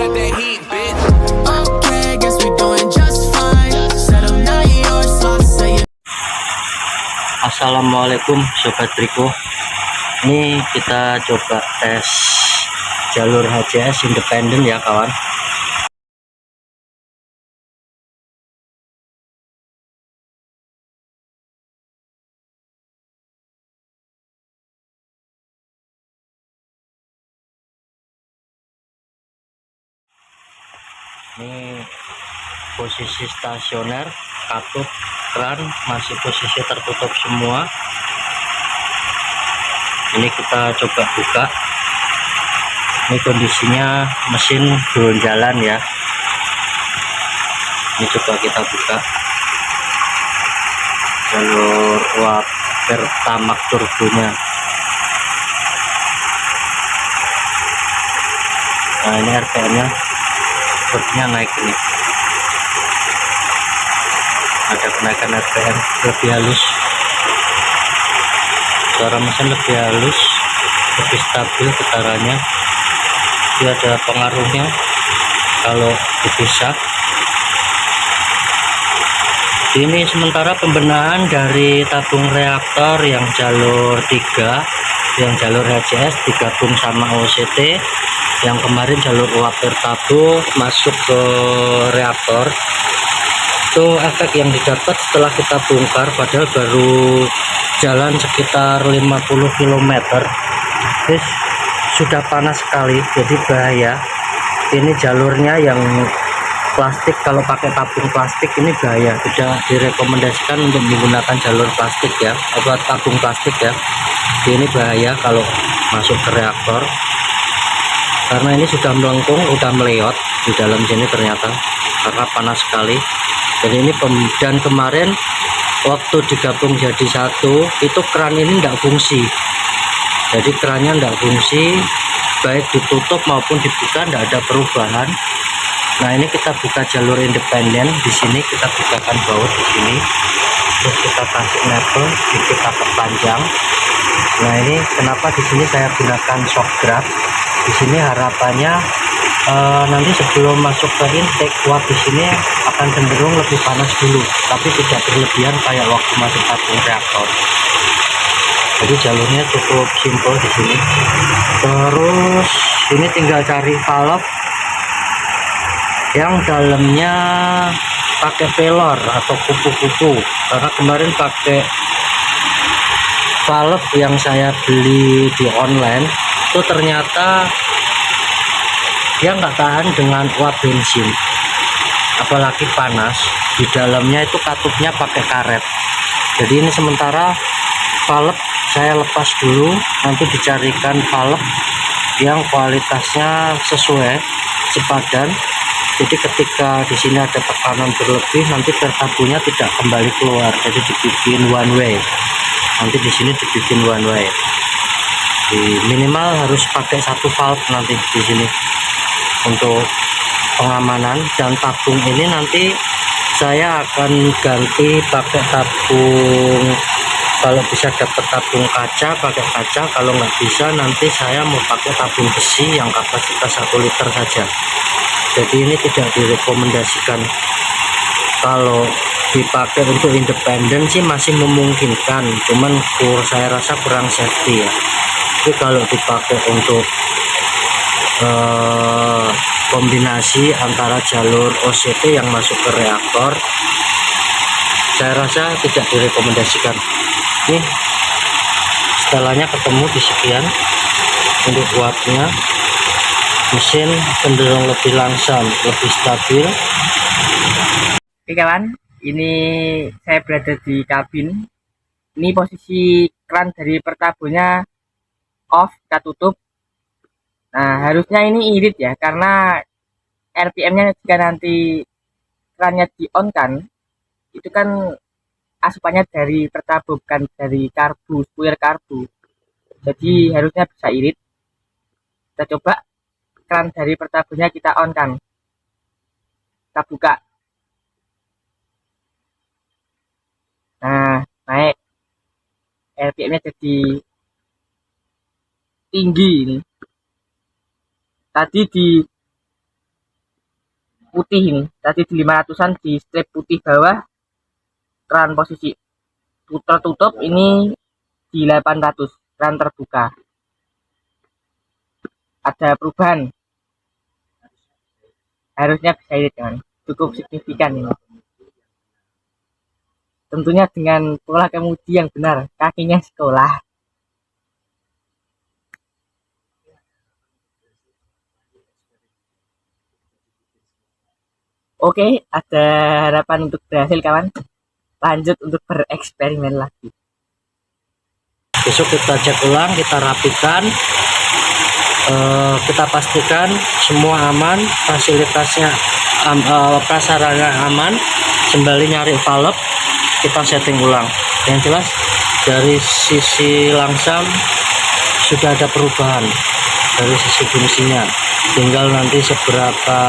got that heat, bitch. Okay, guess we doing just fine. Said I'm not yours, so I say it. Assalamualaikum Sobat Briko. Ini kita coba tes jalur HCS independen ya kawan. Ini posisi stasioner, katup, kran masih posisi tertutup semua. Ini kita coba buka. Ini kondisinya mesin belum jalan ya. Ini coba kita buka jalur uap pertamax turbonya. Nah ini RPM nya sepertinya naik, ini ada kenaikan RPM, lebih halus, suara mesin lebih halus, lebih stabil getarannya. Dia ada pengaruhnya kalau dipisah. Ini sementara pembenahan dari tabung reaktor yang jalur 3, yang jalur HCS digabung sama OCT, yang kemarin jalur uap pertabo masuk ke reaktor. Itu efek yang didapat setelah kita bongkar, padahal baru jalan sekitar 50 km. Terus sudah panas sekali, jadi bahaya. Ini jalurnya yang plastik, kalau pakai tabung plastik ini bahaya, tidak direkomendasikan untuk menggunakan jalur plastik ya, atau tabung plastik ya. Ini bahaya kalau masuk ke reaktor, karena ini sudah melengkung, sudah meleot di dalam sini ternyata, karena panas sekali. Jadi ini dan kemarin waktu digabung jadi satu, itu kran ini tidak fungsi. Jadi kerannya tidak fungsi, baik ditutup maupun dibuka tidak ada perubahan. Nah ini kita buka jalur independen, di sini kita bukakan baut di sini, terus kita kasih nebel, kita perpanjang. Nah ini kenapa di sini saya gunakan shock grab. Di sini harapannya nanti sebelum masuk ke intake, uap di sini akan cenderung lebih panas dulu, tapi tidak berlebihan kayak waktu masuk tabung reaktor. Jadi jalurnya cukup simpel di sini. Terus ini tinggal cari valve yang dalamnya pakai pelor atau kupu-kupu, karena kemarin pakai valve yang saya beli di online itu ternyata dia nggak tahan dengan uap bensin, apalagi panas. Di dalamnya itu katupnya pakai karet. Jadi ini sementara valve saya lepas dulu, nanti dicarikan valve yang kualitasnya sesuai, sepadan. Jadi ketika di sini ada tekanan berlebih, nanti pertabunya tidak kembali keluar, jadi dibikin one way. Nanti di sini dibikin one way. Minimal harus pakai satu valve nanti di sini untuk pengamanan. Dan tabung ini nanti saya akan ganti pakai tabung, kalau bisa dapat tabung kaca pakai kaca, kalau nggak bisa nanti saya mau pakai tabung besi yang kapasitas 1 liter saja. Jadi ini tidak direkomendasikan. Kalau dipakai untuk independen sih masih memungkinkan, cuman saya rasa kurang safety ya. Tapi kalau dipakai untuk kombinasi antara jalur OCT yang masuk ke reaktor, saya rasa tidak direkomendasikan. Ini setelannya ketemu di sekian untuk wattnya. Mesin cenderung lebih langsam, lebih stabil. Oke kawan, ini saya berada di kabin. Ini posisi kran dari pertabonya off, kita tutup. Nah harusnya ini irit ya, karena RPM-nya jika nanti krannya di on kan, itu kan asupannya dari pertabo, bukan dari karbu, spuyer karbu. Jadi harusnya bisa irit. Kita coba kran dari pertabonya kita on kan, kita buka. Nah naik, RPM nya jadi tinggi ini. Tadi di putih ini. Tadi di 500-an di strip putih bawah, keran posisi tertutup, ini di 800 keran terbuka. Ada perubahan, harusnya bisa ini teman, cukup signifikan ini. Tentunya dengan pola kemudi yang benar, kakinya sekolah. Oke, ada harapan untuk berhasil kawan. Lanjut untuk bereksperimen lagi. Besok kita cek ulang, kita rapikan, kita pastikan semua aman, fasilitasnya prasarana aman. Sembari nyari valve, kita setting ulang. Yang jelas dari sisi langsam sudah ada perubahan dari sisi fungsinya. Tinggal nanti seberapa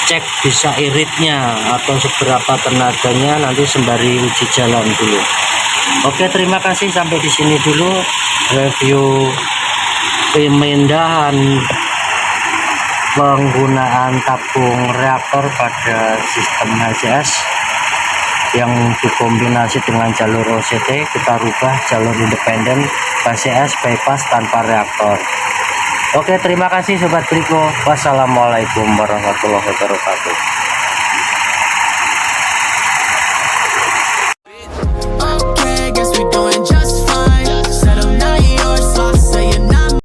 cek bisa iritnya atau seberapa tenaganya nanti sembari uji jalan dulu. Oke, terima kasih, sampai di sini dulu review pemindahan penggunaan tabung reaktor pada sistem HCS yang dikombinasi dengan jalur OCT. Kita rubah jalur independen HCS bypass tanpa reaktor. Oke, terima kasih Sobat Briko. Wassalamualaikum warahmatullahi wabarakatuh.